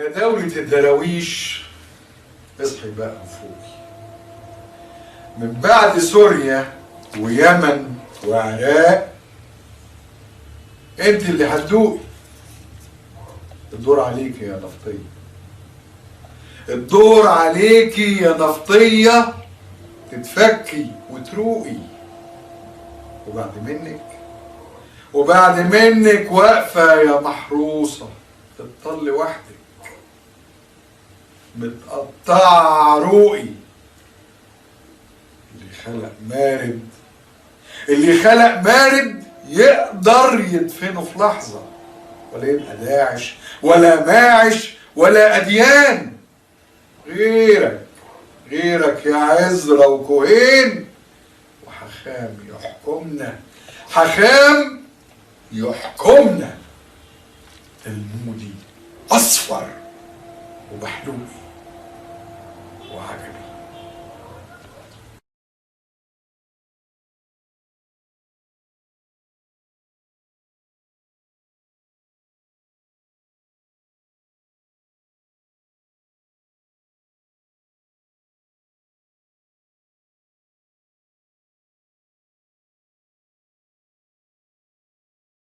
يا دولة الدراويش اصحي بقى وفوقي. من بعد سوريا ويمن وعراق انت اللي هتدوقي. الدور عليكي يا نفطية، الدور عليكي يا نفطية تتفكي وتروقي. وبعد منك واقفة يا محروسة تضطل وحدك متقطعة عروقي. اللي خلق مارد يقدر يدفنه في لحظة، ولا يبقى داعش ولا ماعش ولا أديان. غيرك يا عزرا وكوهين، وحخام يحكمنا المودي أصفر وبحلوقي وعجبي.